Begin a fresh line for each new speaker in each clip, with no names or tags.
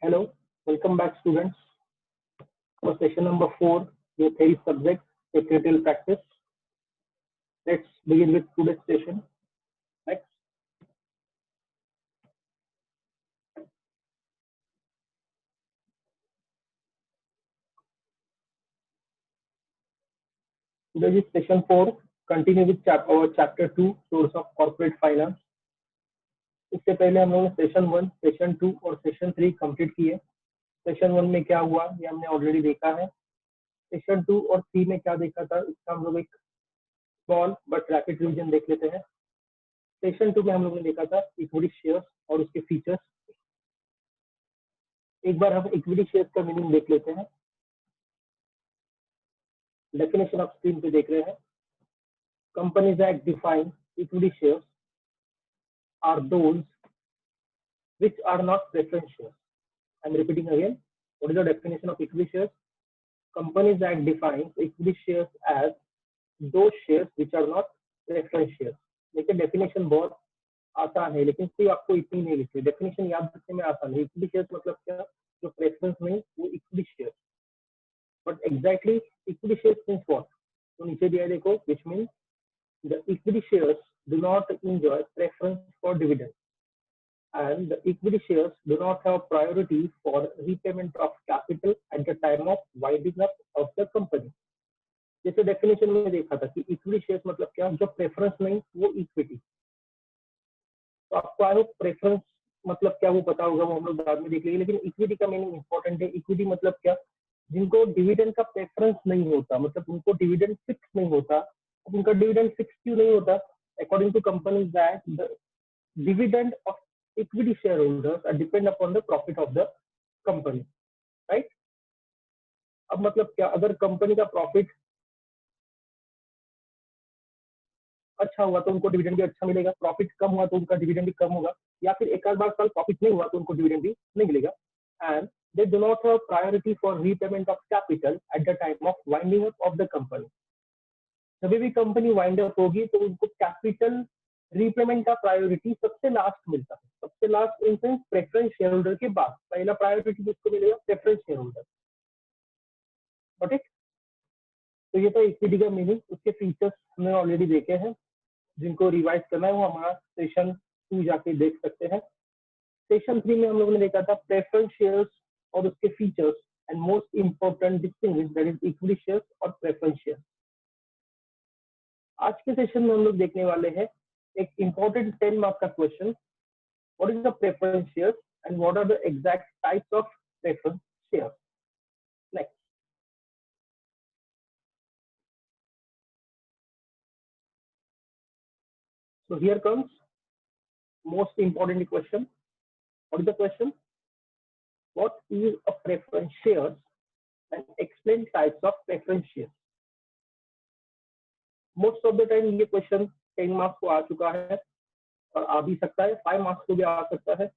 Hello, welcome back students for session number 4, your theory subject, secretarial practice. Let's begin with today's session. Next. Today is session 4, continue with our chapter 2, source of corporate finance. इससे पहले हम लोगों ने session 1, session 2 और session 3 complete किए। Session 1 में क्या हुआ ये हमने ऑलरेडी देखा है। सेशन 2 और 3 में क्या देखा था इसका हम लोग एक स्मॉल बट रैपिड रिवीजन देख लेते हैं। सेशन 2 में हम लोगों ने देखा था इक्विटी शेयर्स और उसके फीचर्स। एक बार हम इक्विटी शेयर्स का मीनिंग देख लेते हैं। डेफिनेशन ऑफ स्क्रीन पे देख रहे हैं। Companies Act define equity shares are those which are not preference shares. I am repeating again. What is the definition of equity shares? Companies Act defines equity shares as those shares which are not preference shares. देखिए definition बहुत आसान है लेकिन सिर्फ आपको इतनी नहीं लिखी। डेफिनेशन याद रखने में आसान है। इक्विटी शेयर्स मतलब क्या? जो प्रेफरेंस नहीं वो equity share. But exactly equity shares means what? तो नीचे दिया है देखो, which means the equity shares do not enjoy preference for dividend. And the equity shares do not have priority for repayment of capital at the time of winding up of the company. जैसे definition में देखा था कि equity shares मतलब क्या? जो preference नहीं वो इक्विटी। तो आपको आई होप प्रेफरेंस मतलब क्या वो पता होगा, वो हम लोग बाद में देख लेंगे। लेकिन इक्विटी का मीनिंग इंपॉर्टेंट है। इक्विटी मतलब क्या? जिनको डिविडेंड का प्रेफरेंस नहीं होता, मतलब उनको डिविडेंड फिक्स नहीं होता। उनका डिविडेंड फिक्स क्यों नहीं होता? According to companies that the dividend of equity shareholders are depend upon the profit of the company, right? अब मतलब क्या? अगर कंपनी का प्रॉफिट अच्छा हुआ तो उनको डिविडेंड भी अच्छा मिलेगा, प्रॉफिट कम हुआ तो उनका डिविडेंड भी कम होगा, या फिर एक आध बार साल प्रॉफिट नहीं हुआ तो उनको डिविडेंड भी नहीं मिलेगा। And they do not have priority for repayment of capital eight the time of winding up of the company. जब भी कंपनी वाइंड अप होगी तो उनको कैपिटल रीपेमेंट का प्रायोरिटी सबसे लास्ट मिलता है। सबसे last in sense preference share holder के बाद पहला प्रायोरिटी किसको मिलेगा? Preference share holder. But it तो ये तो इक्विटी का मीनिंग। उसके फीचर्स हमने ऑलरेडी देखे हैं। जिनको रिवाइज करना है वो हमारा सेशन 2 जाके देख सकते हैं। सेशन 3 में हम लोगों ने देखा था प्रेफरेंस शेयर्स और उसके features and most important distinguish that is equity shares और प्रेफरेंस शेयर। आज के सेशन में हम लोग देखने वाले हैं एक इंपॉर्टेंट 10 मार्क का question. What is the preference shares and what are the exact types of preference shares. Next. So here comes most important question. What is the question? What is a preference shares and explain types of preference shares. Most of the time ये question 10 marks को आ चुका है और आ भी सकता है, 5 marks को भी आ सकता है।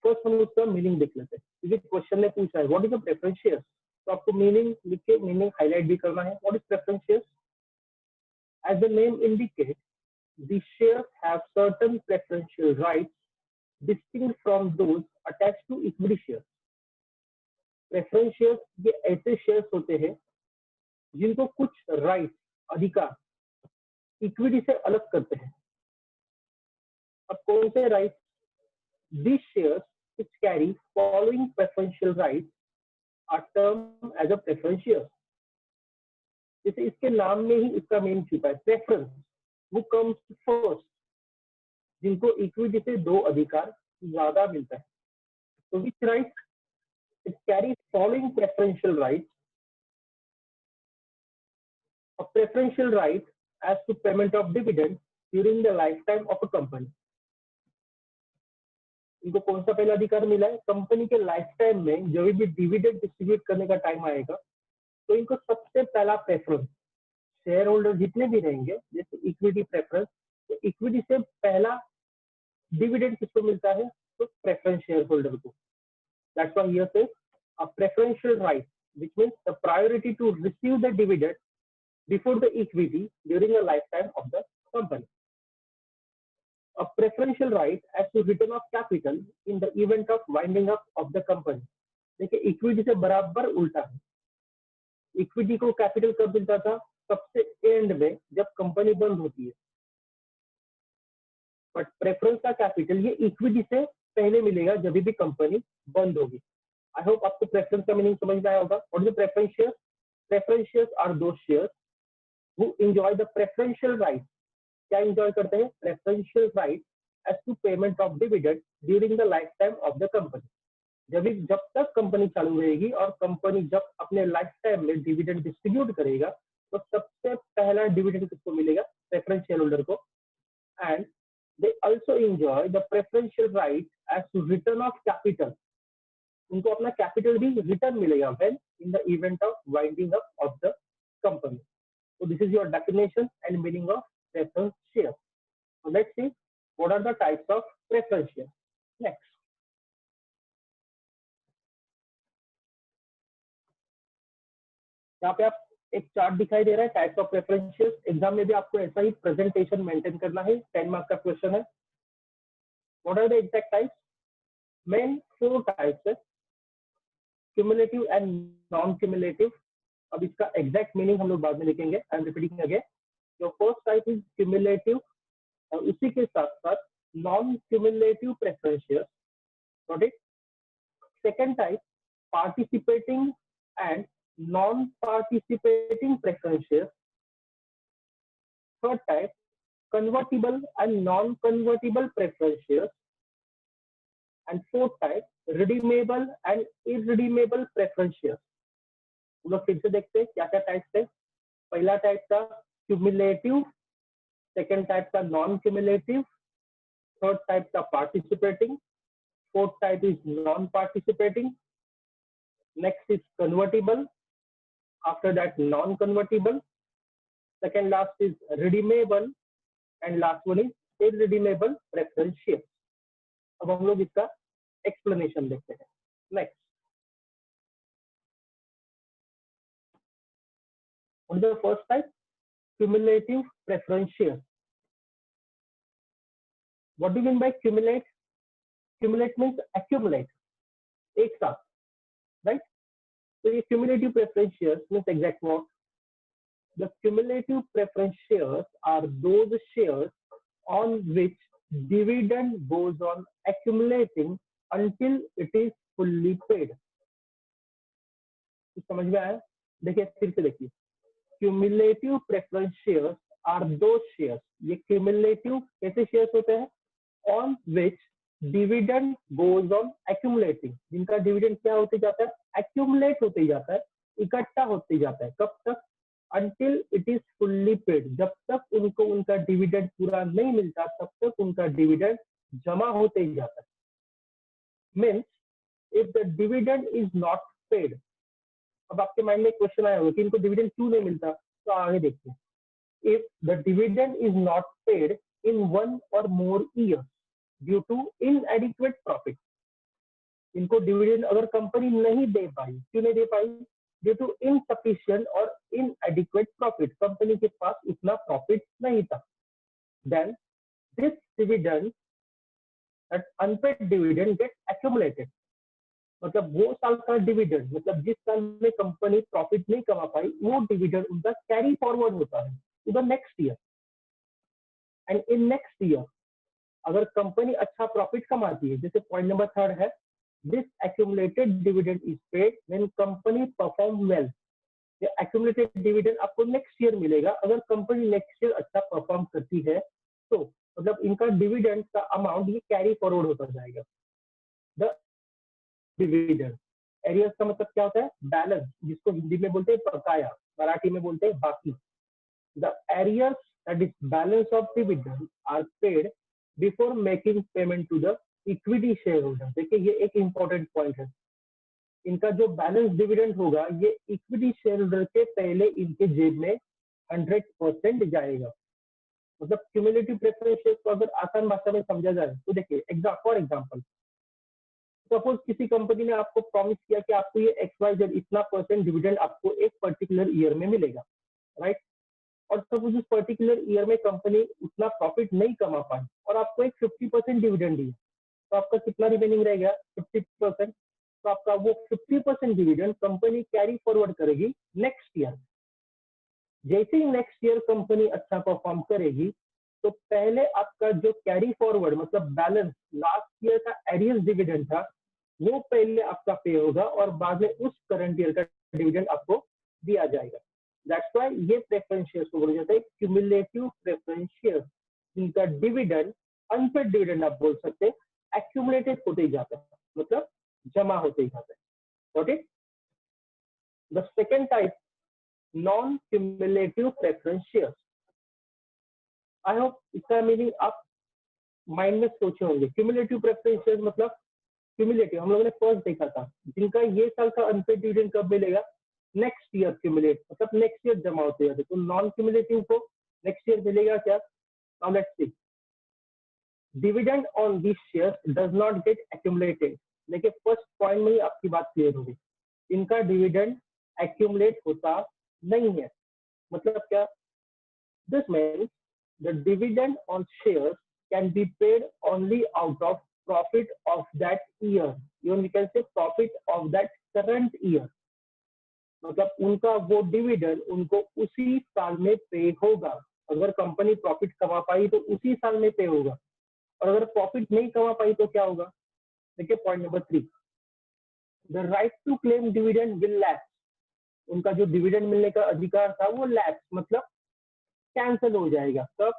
फर्स्ट हम उसका मीनिंग देख लेते हैं क्योंकि क्वेश्चन ने पूछा है what is the preference shares, तो आपको मीनिंग लिख के मीनिंग हाईलाइट भी करना है। What is preference shares? As the name indicate the shares have certain preferential rights distinct from those attached to equity shares. Preference shares ये ऐसे shares होते हैं जिनको कुछ राइट्स अधिकार इक्विटी से अलग करते हैं। अब कौन से rights? These shares which carry following preferential rights are termed as a preference shares. जैसे इसके नाम में ही इसका मेन छुपा है, प्रेफरेंस वो कम्स फर्स्ट, जिनको इक्विटी से 2 अधिकार ज्यादा मिलता है। तो which right? It carries following preferential rights. A preferential right as to payment of dividend during the lifetime of a company. इनको कौन सा पहला अधिकार मिला है? कंपनी के लाइफ टाइम में जब भी डिविडेंड डिस्ट्रीब्यूट करने का टाइम आएगा तो इनको सबसे पहला प्रेफरेंस, शेयर होल्डर जितने भी रहेंगे जैसे इक्विटी प्रेफरेंस, तो इक्विटी से पहला डिविडेंड किसको मिलता है? तो प्रेफरेंस शेयर होल्डर को। That's why here says a preferential right, which means the priority to receive the dividend before the equity during the lifetime of the company. a preferential right as to return of capital in the event of winding up of the company. देखिए equity से बराबर उल्टा है. Equity को capital कब मिलता था? सबसे एंड में जब कंपनी बंद होती है. बट प्रेफरेंस का कैपिटल ये इक्विटी से पहले मिलेगा जब भी कंपनी बंद होगी. आई होप आपको प्रेफरेंस का मीनिंग समझ में आया होगा. What is the preference shares? Preference shares are those shares who enjoy the preferential right. क्या एंजॉय करते हैं? Preferential right as to payment of dividend during the lifetime of the company. जब तक company चालू रहेगी और company जब अपने लाइफ टाइम में डिविडेंड डिस्ट्रीब्यूट करेगा तो सबसे पहला डिविडेंड किसको मिलेगा? प्रेफरेंस शेयर होल्डर को. And they also enjoy the preferential right as to return of capital. उनको अपना कैपिटल भी रिटर्न मिलेगा when in the event of winding up of the company. So this is your definition and meaning of preference share. So let's see what are the types of preference share. Next, यहाँ पे आप एक chart दिखाई दे रहा है types of preference shares. Exam में भी आपको ऐसा ही प्रेजेंटेशन मेंटेन करना है. 10 मार्क्स का क्वेश्चन है. What are the exact types? Main 4 types है, क्यूमुलेटिव एंड नॉन क्यूमुलेटिव. अब इसका एग्जैक्ट मीनिंग हम लोग बाद में लिखेंगे. I am repeating again. Your first type is cumulative और उसी के साथ साथ non cumulative preference shares. Got it? Second type participating and non-participating preference shares. Third type, convertible and non-convertible preference shares. And fourth type, redeemable and irredeemable preference shares. हम लोग फिर से देखते हैं क्या क्या टाइप्स है. पहला टाइप था क्यूमुलेटिव, सेकेंड टाइप था नॉन क्यूमुलेटिव, थर्ड टाइप था participating, fourth type is non participating, next is convertible, after that non-convertible, second last is redeemable and last one is irredeemable preference shares. अब हम लोग इसका explanation देखते हैं. Next, what is the first type? Cumulative preference shares. What do you mean by cumulate? Cumulate means accumulate, एक साथ, right? So the cumulative preference shares means exact what? The cumulative preference shares are those shares on which dividend goes on accumulating until it is fully paid. समझ में आया? देखिए फिर से देखिए. Cumulative preference shares are those shares. ये cumulative कैसे shares होते हैं? On which dividend goes on accumulating. जिनका डिविडेंड क्या होते जाता है? एक्यूमुलेट होते जाता है, इकट्ठा होते जाता है. कब तक? Until it is fully paid. जब तक उनको उनका डिविडेंड पूरा नहीं मिलता तब तक उनका डिविडेंड जमा होते ही जाता है. Means if the dividend is not paid. अब आपके माइंड में क्वेश्चन आया होगा कि इनको डिविडेंड क्यों नहीं मिलता, तो आगे देखते हैं. If the dividend is not paid in 1 or more years due to inadequate profit. इनको डिविडेंड अगर कंपनी नहीं दे पाई, क्यों नहीं दे पाई? ड्यू टू इनसफिशिएंट और इनएडिक्वेट प्रॉफिट. कंपनी के पास इतना प्रॉफिट नहीं था. Then this dividend, that unpaid dividend get accumulated. मतलब वो साल का डिविडेंड, मतलब जिस साल में कंपनी प्रॉफिट नहीं कमा पाई, वो डिविडेंड उनका कैरी फॉरवर्ड होता है to the next year. And in next year अगर कंपनी अच्छा प्रॉफिट कमाती है, जैसे पॉइंट नंबर 3 है, this accumulated dividend is paid when company perform well. ये एक्यूमुलेटेड डिविडेंड आपको नेक्स्ट ईयर मिलेगा अगर कंपनी नेक्स्ट ईयर अच्छा परफॉर्म करती है. तो मतलब इनका डिविडेंड का अमाउंट ये कैरी फॉरवर्ड होता जाएगा. द डिविडेंड एरियर्स का मतलब क्या होता है? बैलेंस, जिसको हिंदी में बोलते हैं बकाया, मराठी में बोलते हैं बाकी. The arrears that is balance of dividend are paid before making payment to the equity shareholder. देखिए ये एक इंपॉर्टेंट पॉइंट है. इनका जो बैलेंस डिविडेंड होगा ये इक्विटी शेयर होल्डर के पहले इनके जेब में 100% जाएगा. मतलब क्यूमुलेटिव प्रेफरेंस शेयर्स को अगर आसान भाषा में समझा जाए तो देखिए फॉर एग्जांपल, सपोज किसी कंपनी ने आपको प्रॉमिस किया कि आपको ये XYZ इतना % डिविडेंड आपको एक पर्टिकुलर ईयर में मिलेगा, राइट? और सपोज उस पर्टिकुलर ईयर में कंपनी उतना प्रॉफिट नहीं कमा पाई और आपको एक 50% डिविडेंड दी, तो आपका कितना रिमेनिंग रह गया 50%। तो आपका वो 50% डिविडेंड कंपनी कैरी फॉरवर्ड करेगी नेक्स्ट ईयर। जैसे ही नेक्स्ट ईयर कंपनी अच्छा परफॉर्म करेगी तो पहले आपका जो कैरी फॉरवर्ड मतलब बैलेंस लास्ट ईयर का एरियल डिविडेंड था वो पहले आपका पे होगा और बाद में उस करंट ईयर का डिविडेंड आपको दिया जाएगा। दैट्स व्हाई ये प्रेफरेंस शेयर्स को बोला जाता है क्यूमुलेटिव प्रेफरेंस शेयर्स, जिनका डिविडेंड अनपेड डिविडेंड आप बोल सकते हैं, एक्यूमुलेटेड होते ही जाता है, मतलब जमा होते ही जाता है। Okay, the second type non cumulative preference shares. I hope इसका मीनिंग आप माइंड में सोचे होंगे। क्यूमुलेटिव प्रेफरेंस शेयर्स मतलब क्यूमुलेटिव हम लोगों ने फर्स्ट देखा था, जिनका ये साल का अनपेड डिविडेंड कब मिलेगा, नेक्स्ट ईयर क्यूमुलेट मतलब नेक्स्ट ईयर जमा होते जाते। तो नॉन क्यूमुलेटिव को नेक्स्ट ईयर मिलेगा क्या, now let's C. Dividend on this shares does not gate accumulated. देखिए फर्स्ट पॉइंट में ही आपकी बात क्लियर होगी, इनका डिविडेंड एक्यूमुलेट होता नहीं है। मतलब क्या, this means the dividend on shares can be paid only out of profit of that year, even we can say profit of that current year। मतलब उनका वो डिविडेंड उनको उसी साल में पे होगा। अगर कंपनी प्रॉफिट कमा पाई तो उसी साल में पे होगा, और अगर प्रॉफिट नहीं कमा पाई तो क्या होगा। देखिए point number 3, the right to claim dividend will lapse. उनका जो डिविडेंड मिलने का अधिकार था वो लैप्स मतलब कैंसिल हो जाएगा। तब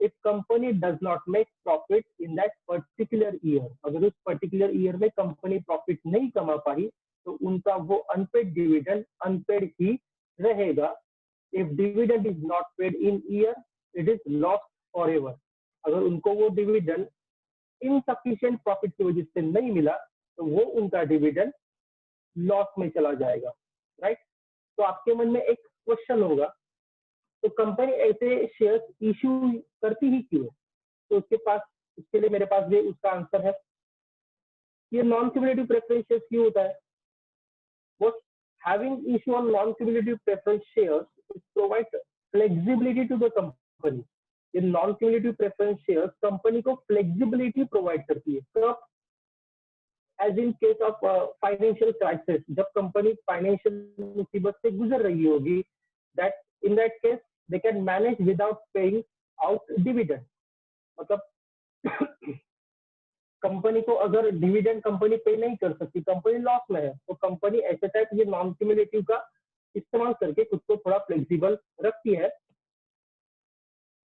if company does not make profit in that particular year, अगर उस पर्टिकुलर ईयर में कंपनी प्रॉफिट नहीं कमा पाई तो उनका वो अनपेड डिविडेंड अनपेड ही रहेगा। If dividend is not paid in year it is lost for ever. अगर उनको वो डिविडेंड इनसफिशिएंट प्रॉफिट की वजह से नहीं मिला तो वो उनका डिविडेंड लॉस में चला जाएगा, राइट। तो आपके मन में एक क्वेश्चन होगा, तो कंपनी ऐसे शेयर्स इशू करती ही क्यों है। तो उसके लिए मेरे पास भी उसका आंसर है। ये नॉन क्यूमुलेटिव प्रेफरेंस शेयर्स क्यों होता है। What having issue on non-cumulative preference shares provides flexibility to the company। ये non cumulative preference shares company को फ्लेक्सिबिलिटी प्रोवाइड करती है। कब, as in case of financial crisis, जब कंपनी फाइनेंशियल मुसीबत से गुजर रही होगी, that in that case they can manage without paying out dividend. मतलब कंपनी को अगर डिविडेंड कंपनी पे नहीं कर सकती, कंपनी लॉस में है, तो कंपनी ऐसे टाइप ये नॉन क्यूमुलेटिव का इस्तेमाल करके खुद को थोड़ा फ्लेक्सिबल रखती है।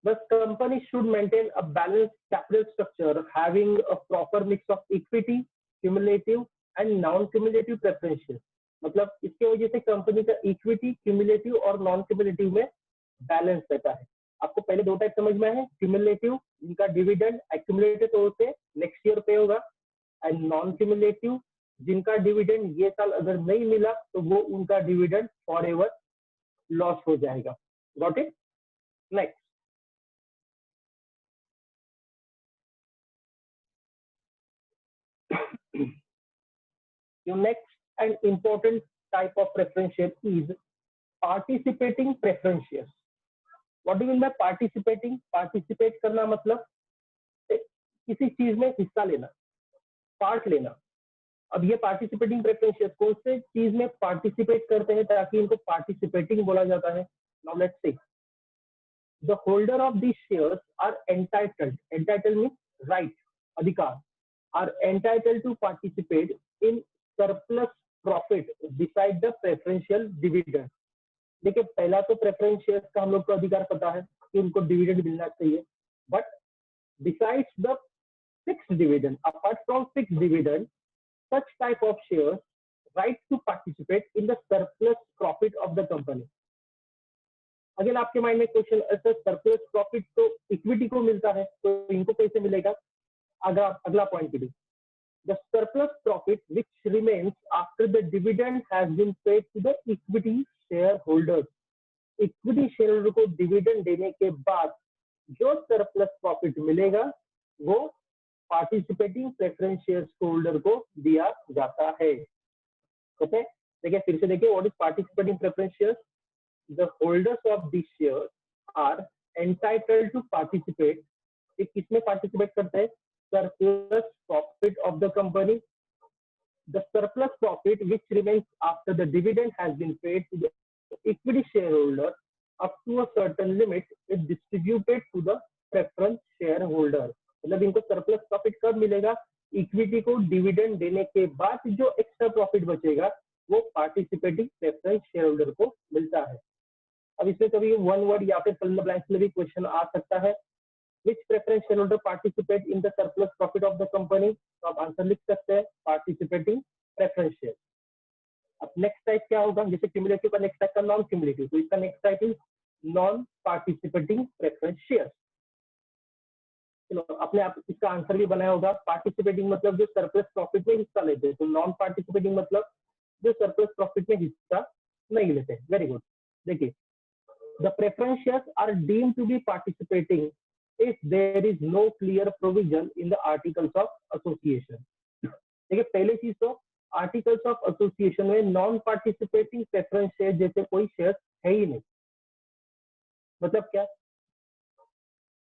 Thus, company should maintain a balanced capital structure having a proper mix of equity, cumulative and non-cumulative preferences। मतलब इसके वजह से कंपनी का इक्विटी, क्यूमुलेटिव और नॉन क्यूमुलेटिव में बैलेंस रहता है। आपको पहले दो टाइप समझ में है, क्यूमुलेटिव जिनका डिविडेंड एक्यूमुलेटेड तौर पे नेक्स्ट ईयर पे होगा, एंड नॉन क्यूमुलेटिव जिनका डिविडेंड ये साल अगर नहीं मिला तो वो उनका डिविडेंड फॉर एवर लॉस हो जाएगा। Got it. Next, your next and important type of preference share is participating preference shares। What do you mean by participating? Participate करना मतलब किसी चीज में हिस्सा लेना, पार्ट लेना। अब ये पार्टिसिपेटिंग प्रेफरेंस शेयर्स कौन से चीज में पार्टिसिपेट करते हैं ताकि इनको पार्टिसिपेटिंग बोला जाता है। Now let's see, the holder of this shares are entitled, entitled means right, अधिकार, are entitled to participate in surplus profit beside the preferential dividend। देखिए पहला तो प्रेफरेंस शेयर्स का हम लोग को अधिकार पता है कि उनको डिविडेंड मिलना चाहिए, but besides the fixed dividend, apart from fixed dividend, such type of shares right to participate in the surplus profit of the company। Again आपके माइंड में क्वेश्चन, ऐसा सरप्लस प्रॉफिट तो इक्विटी को मिलता है तो इनको कैसे मिलेगा। अगला पॉइंट की, the surplus profit which remains after the dividend has been paid to the equity shareholders। Equity shareholder को डिविडेंड देने के बाद जो सरप्लस प्रॉफिट मिलेगा वो पार्टिसिपेटिंग प्रेफरेंस शेयर्स होल्डर को दिया जाता है। ओके, देखिए फिर से देखिए, what is participating preference shares. The holders of this shares are entitled to participate. ये किसमें पार्टिसिपेट करते हैं? Surplus profit of the company. The surplus profit which remains after the dividend has been paid to the equity shareholder up to a certain limit is distributed to the preference shareholder. मतलब इनको surplus profit कब मिलेगा? Equity को dividend देने के बाद जो extra profit बचेगा वो पार्टिसिपेटिंग प्रेफरेंस शेयर होल्डर को मिलता है. अब इसमें कभी वन वर्ड या फिर फिल द ब्लैंक्स में भी क्वेश्चन आ सकता है. Which preference shareholder participate in the surplus profit of the company? तो आप आंसर लिख सकते हैं participating preference share. अब नेक्स्ट टाइप क्या होगा? जैसे क्यूमुलेटिव का नेक्स्ट टाइप का नॉन क्यूमुलेटिव, तो इसका next type is non participating preference share. चलो अपने आप इसका आंसर भी बनाया होगा. पार्टिसिपेटिंग मतलब जो सरप्लस प्रॉफिट में हिस्सा लेते हैं, तो नॉन पार्टिसिपेटिंग मतलब जो सरप्लस प्रॉफिट में हिस्सा नहीं लेते. Very good. देखिए, the preference shares are deemed to be participating if there is no clear provision in the articles of association. देखिए, पहले चीज तो आर्टिकल्स ऑफ एसोसिएशन में नॉन पार्टिसिपेटिंग प्रेफरेंस शेयर जैसे कोई शेयर है ही नहीं. मतलब क्या?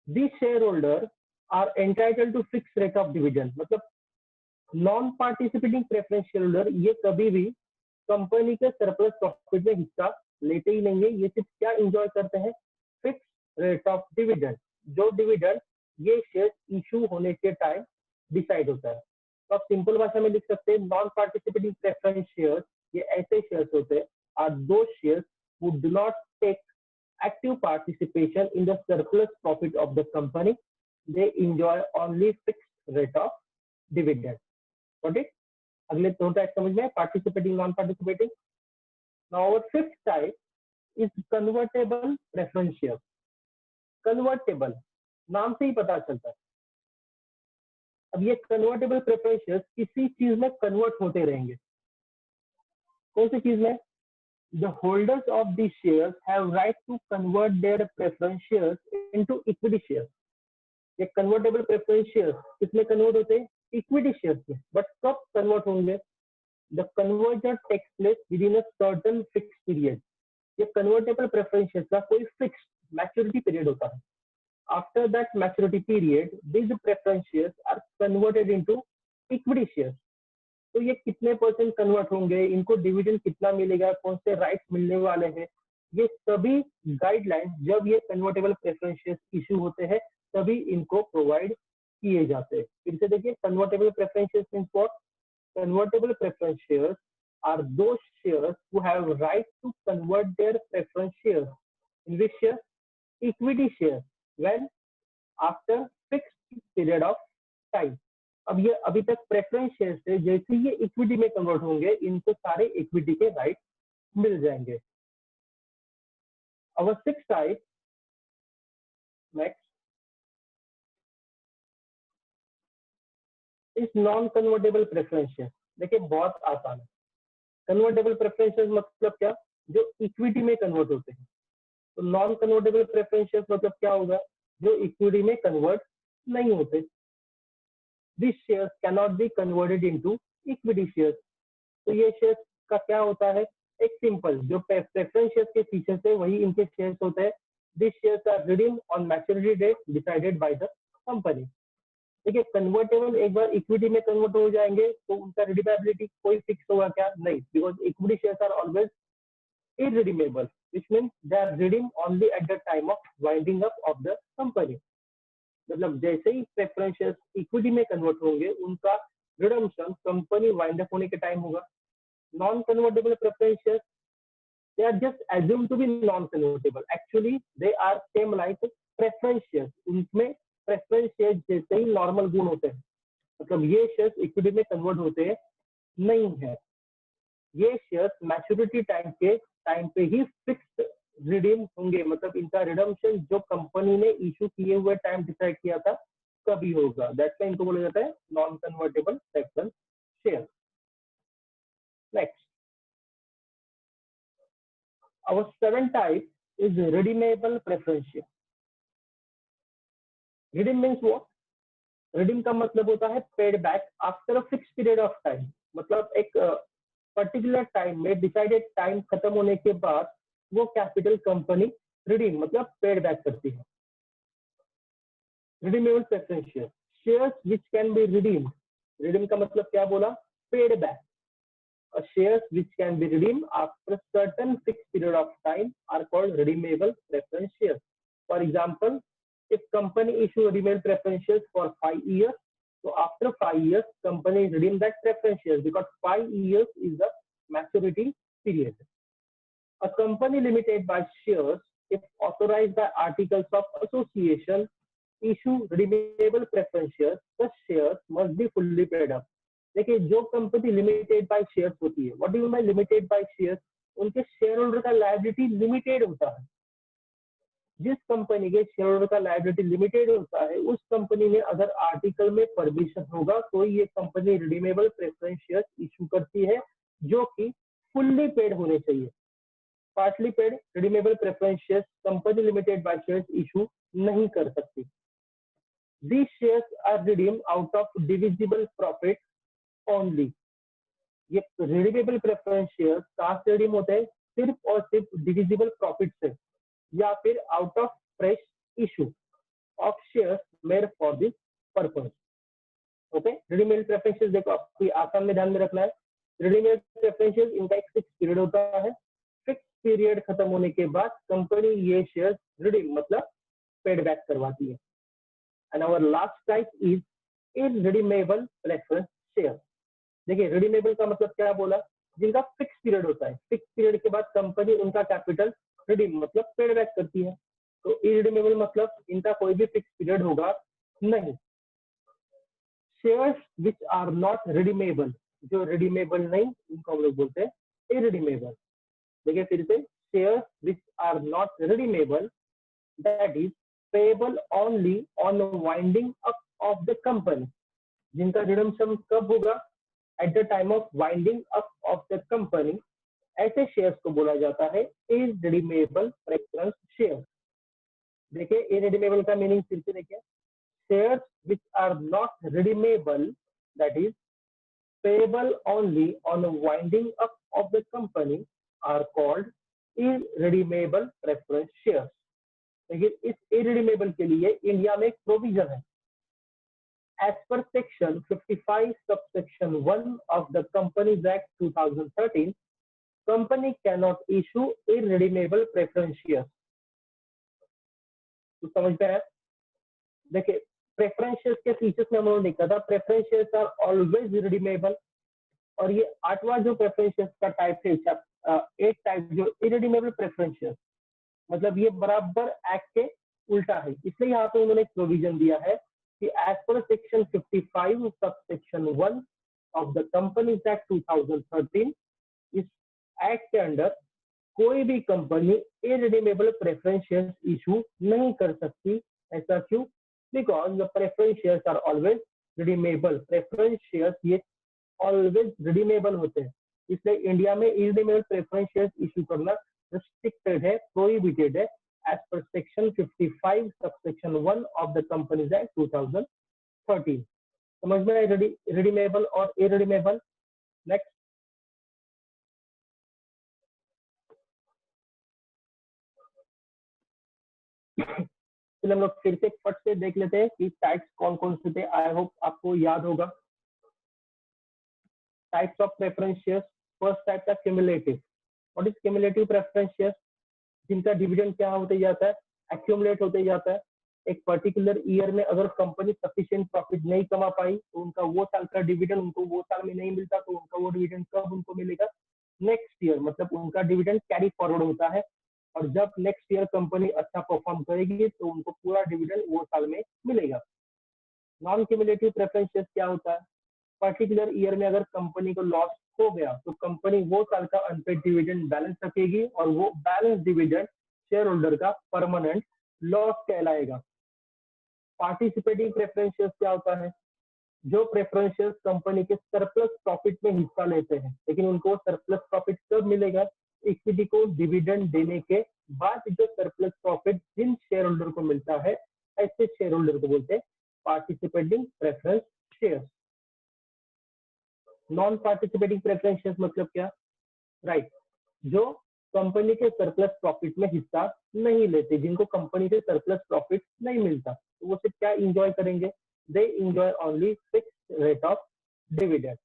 This share holder are entitled to fix rate of dividend. मतलब non participating preference share holder ये कभी भी कंपनी के सरप्लस प्रॉफिट में हिस्सा लेते ही नहीं है. ये सिर्फ क्या एंजॉय करते हैं? Fix rate of dividend. जो डिविडेंड ये शेयर इशू होने के टाइम डिसाइड होता है. तो आप सिंपल भाषा में लिख सकते हैं नॉन पार्टिसिपेटिंग प्रेफरेंस शेयर्स ये ऐसे शेयर्स होते हैं are those shares who do not take active participation in the surplus profit of the company. They enjoy only fixed rate of dividend. Got it? अगले दो टाइप समझ में, participating, non participating. Now our fifth type is convertible preference share. Convertible नाम से ही पता चलता है. अब ये कन्वर्टेबल प्रेफरेंस शेयर्स किसी चीज में कन्वर्ट होते रहेंगे. कौन सी चीज में? The holders of the shares have right to convert their preference shares into equity shares. ये कन्वर्टेबल प्रेफरेंस शेयर्स किसमें कन्वर्ट होते हैं? इक्विटी शेयर्स में. बट कब कन्वर्ट होंगे? The conversion takes place within a certain fix period. ये convertible preference shares का कोई फिक्स मैच्योरिटी पीरियड होता है. After that maturity period, these preference shares are converted into equity shares. तो ये कितने परसेंट कन्वर्ट होंगे, इनको डिविडेंड कितना मिलेगा, कौन से राइट्स मिलने वाले हैं, ये सभी गाइडलाइन जब ये कन्वर्टेबल प्रेफरेंस शेयर्स इशू होते हैं तभी इनको प्रोवाइड किए जाते हैं. फिर से देखिए, convertible preference shares means what? Convertible preference shares are those shares who have right to convert their preference shares in which share? Equity share when after fixed period of time. अब ये अभी तक प्रेफरेंस शेयर से जैसे ये equity में convert होंगे इनको सारे इक्विटी के राइट मिल जाएंगे. Our sixth type, next, is non convertible preference share. देखिए, बहुत आसान है. कन्वर्टेबल प्रेफरेंस शेयर मतलब क्या? जो इक्विटी में कन्वर्ट होते हैं. तो नॉन कन्वर्टेबल प्रेफरेंस शेयर्स मतलब क्या होगा? जो इक्विटी में कन्वर्ट नहीं होते. This shares can not be converted into equity shares. तो ये शेयर्स का क्या होता है? एक सिंपल जो प्रेफरेंस शेयर्स के फीचर्स है वही इनके शेयर्स होते हैं. This shares are redeemed on maturity date decided by the company. देखिए, कन्वर्टेबल एक बार इक्विटी में कन्वर्ट हो जाएंगे तो उनका रिडीमेबिलिटी कोई फिक्स होगा क्या? नहीं, because equity shares are always irredeemable, which means they are redeemed only at the time of winding up of the company. मतलब जैसे ही प्रेफरेंस शेयर्स इक्विटी में कन्वर्ट होंगे उनका रिडम्पशन कंपनी वाइंड अप होने के टाइम होगा. Non convertible preference shares they are just assumed to be non convertible. Actually they are same like preference shares. उनमें preference share जैसे ही नॉर्मल गुण होते हैं. मतलब ये शेयर्स इक्विटी में कन्वर्ट होते नहीं है. ये शेयर्स मैच्योरिटी टाइम पे ही फिक्स्ड रिडीम होंगे. मतलब इनका रिडम्पशन जो कंपनी ने इशू किए हुए टाइम डिसाइड किया था कभी होगा. दैट्स व्हाई इनको बोला जाता है non convertible preference share. Next, our seventh type is redeemable preference share. Redeem means what? Redeem का मतलब होता है paid back after a fixed period of time. मतलब एक पर्टिकुलर टाइम में डिसाइडेड टाइम खत्म होने के बाद वो कैपिटल कंपनी रिडीम मतलब पेड बैक करती है। Redeemable preference share, shares which can be redeemed, redeem का मतलब क्या बोला, paid back. Shares which can be redeemed after certain fixed period of time are called redeemable preference shares. For example, if company issue redeemable preference shares for 5 years, so after 5 years, company redeem that preference shares because 5 years is the maturity period. A company limited by shares, if authorized by articles of association, issue redeemable preference shares, the shares must be fully paid up. देखिए जो company limited by shares होती है, what do you mean limited by shares, उनके share holder का liability limited होता है। जिस company के शेयर होल्डर का लायबिलिटी लिमिटेड होता है, उस कंपनी में अगर आर्टिकल में परमिशन होगा तो ये company redeemable preference shares issue करती है, जो कि फुल्ली पेड होने चाहिए। Partly paid redeemable preference shares company limited by shares issue नहीं कर सकती। These shares are redeemed out of divisible profit only. ये रिडीमेबल प्रेफरेंस शेयर्स कहाँ से रिडीम होते हैं, सिर्फ और सिर्फ डिविजिबल प्रॉफिट से, या फिर out of fresh issue of shares made for this purpose. Okay, redeemable preference shares देखो आपको आसान में ध्यान में रखना है। रिडीमेबल प्रेफरेंस शेयर्स इनका एक फिक्स पीरियड होता है, फिक्स पीरियड खत्म होने के बाद कंपनी ये शेयर्स रिडीम मतलब पेड बैक करवाती है। And our last type is irredeemable preference share. देखिए रिडीमेबल का मतलब क्या बोला, जिनका फिक्स पीरियड होता है, फिक्स पीरियड के बाद कंपनी उनका कैपिटल रिडीम मतलब पेड बैक करती है। तो इररिडीमेबल मतलब इनका कोई भी फिक्स पीरियड होगा नहीं। Shares which are not redeemable, जो रिडीमेबल नहीं उनको हम लोग बोलते हैं इररिडीमेबल। देखिए फिर से, shares which are not redeemable that is payable only on winding up of the company, जिनका रिडम्पशन कब होगा, at the time of winding up of the company, ऐसे शेयर्स को बोला जाता है इररिडीमेबल प्रेफरेंस शेयर। देखिए इररिडीमेबल का मीनिंग फिर से देखिए, shares which are not redeemable that is payable only on winding up of the company are called irredeemable preference shares. देखिए इस इररिडीमेबल के लिए इंडिया में एक प्रोविजन है, as per section 55 subsection 1 of the Companies Act 2013, company cannot issue irredeemable preference shares। तो समझते हैं, देखिए प्रेफरेंस शेयर्स के फीचर्स में हम लोगों ने देखा था, preference shares are always redeemable, और ये 8वां जो प्रेफरेंस शेयर्स का टाइप है, 8 टाइप जो इररिडीमेबल प्रेफरेंस शेयर्स, मतलब ये बराबर एक्ट के उल्टा है। इसलिए यहाँ पे उन्होंने एक प्रोविजन दिया है कि as per section 55 subsection 1 of the companies act 2013, इस एक्ट के अंडर कोई भी company irredeemable preference shares issue नहीं कर सकती। ऐसा क्यों? Because the preference shares are always redeemable. Preference shares ये ऑलवेज रिडीमेबल होते हैं, इसलिए इंडिया में इररिडीमेबल प्रेफरेंस शेयर्स इशू करना restricted है, prohibited है, as per section 55 subsection 1 of the Companies Act 2013। समझ में आए रिडीमेबल और इररिडीमेबल। नेक्स्ट, चलिए हम लोग फिर से फट से देख लेते हैं कि टाइप्स कौन कौन से थे। आई होप आपको याद होगा। Types of preference shares, first type था cumulative. What is cumulative preference shares? जिनका डिविडेंड क्या होते जाता है, एक्यूमुलेट होते जाता है। एक पर्टिकुलर ईयर में अगर कंपनी सफिशिएंट प्रॉफिट नहीं कमा पाई तो उनका वो साल का डिविडेंड उनको वो साल में नहीं मिलता, तो उनका वो डिविडेंड कब उनको मिलेगा, नेक्स्ट ईयर, मतलब उनका डिविडेंड कैरी फॉरवर्ड होता है। और जब नेक्स्ट ईयर कंपनी अच्छा परफॉर्म करेगी तो उनको पूरा डिविडेंड वो साल में मिलेगा। नॉन क्यूमुलेटिव प्रेफरेंस शेयर्स क्या होता है, पर्टिकुलर ईयर में अगर कंपनी को लॉस हो गया तो कंपनी वो साल का अनपेड डिविडेंड बैलेंस रखेगी और वो बैलेंस डिविडेंड शेयर होल्डर का परमानेंट लॉस कहलाएगा। पार्टिसिपेटिंग प्रेफरेंस शेयर्स क्या होता है, जो प्रेफरेंस शेयर्स कंपनी के सरप्लस प्रॉफिट में हिस्सा लेते हैं, लेकिन उनको सरप्लस प्रॉफिट कब मिलेगा, इक्विटी को डिविडेंड देने के बाद जो सरप्लस प्रॉफिट जिन शेयर होल्डर को मिलता है, ऐसे शेयर होल्डर को बोलते हैं participating preference shares. Non participating preference shares मतलब क्या, राइट, जो कंपनी के सरप्लस प्रॉफिट में हिस्सा नहीं लेते, जिनको कंपनी से सरप्लस प्रॉफिट नहीं मिलता, तो वो सिर्फ क्या इंजॉय करेंगे, they enjoy only fix rate of dividend.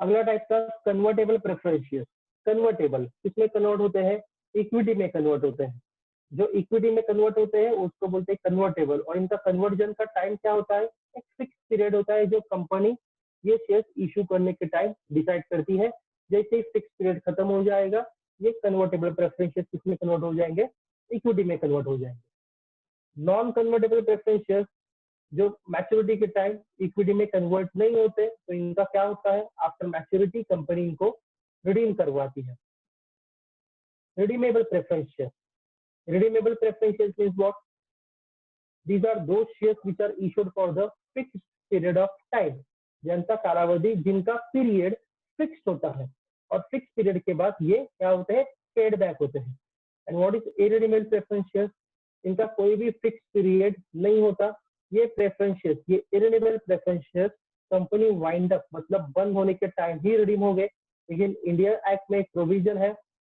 अगला टाइप का कन्वर्टेबल प्रेफरेंस शेयर। कन्वर्टेबल किसमें कन्वर्ट होते हैं, इक्विटी में कन्वर्ट होते हैं। जो इक्विटी में कन्वर्ट होते हैं उसको बोलते हैं कन्वर्टेबल, और इनका कन्वर्जन का टाइम क्या होता है, एक फिक्स पीरियड होता है जो कंपनी ये शेयर इशू करने के टाइम डिसाइड करती है। जैसे ही फिक्स पीरियड खत्म हो जाएगा, ये कन्वर्टेबल प्रेफरेंस शेयर किसमें कन्वर्ट हो जाएंगे, इक्विटी में कन्वर्ट हो जाएंगे। नॉन कन्वर्टेबल प्रेफरेंस शेयर जो मैच्योरिटी के टाइम इक्विटी में कन्वर्ट नहीं होते, तो इनका क्या होता है, आफ्टर मैच्योरिटी कंपनी इनको रिडीम करवाती है। Redeemable preference share, redeemable preference shares means what? These are those shares which are issued for the fixed period of time, जनता कालावधि जिनका पीरियड फिक्स होता है, और फिक्स पीरियड के बाद ये क्या होते हैं, पेड बैक होते हैं। And what is irredeemable preference shares, इनका कोई भी फिक्स पीरियड नहीं होता। ये प्रेफरेंस शेयर्स, ये irredeemable preference shares company wind up मतलब बंद होने के टाइम ही रिडीम हो गए। लेकिन इंडियन एक्ट में एक प्रोविजन है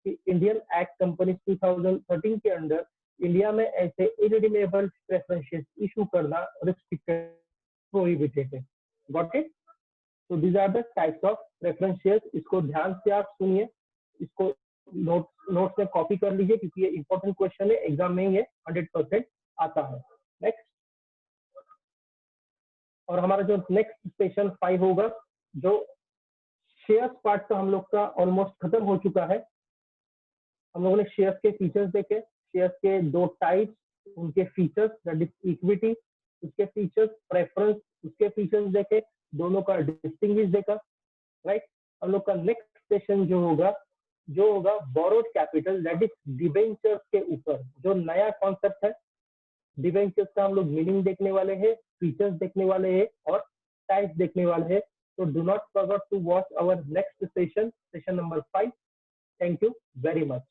कि इंडियन एक्ट कंपनी 2013 के अंडर इंडिया में ऐसे इरेडीमेबल प्रेफरेंस शेयर्स इशू करना रिस्ट्रिक्टेड, प्रोहिबिटेड है। Got it? तो these are the types of preference shares. इसको ध्यान से आप सुनिए, इसको नोट्स में कॉपी कर लीजिए, क्योंकि ये इंपॉर्टेंट क्वेश्चन है, एग्जाम में ये 100% आता है। नेक्स्ट, और हमारा जो नेक्स्ट सेशन 5 होगा, जो शेयर्स पार्ट का हम लोग का ऑलमोस्ट खत्म हो चुका है। हम लोगों ने शेयर्स के फीचर्स देखे, शेयर्स के दो टाइप्स, उनके फीचर्स, दैट इज इक्विटी, उसके फीचर्स, प्रेफरेंस, उसके फीचर्स देखे, दोनों का डिस्टिंग्विश देखा, राइट। हम लोग का नेक्स्ट सेशन जो होगा borrowed capital, that is debentures के ऊपर, जो नया कॉन्सेप्ट है। डिबेंचर्स का हम लोग मीनिंग देखने वाले हैं, फीचर्स देखने वाले हैं और टाइप्स देखने वाले हैं। तो do not forget to watch our next session, session number 5। Thank you very much.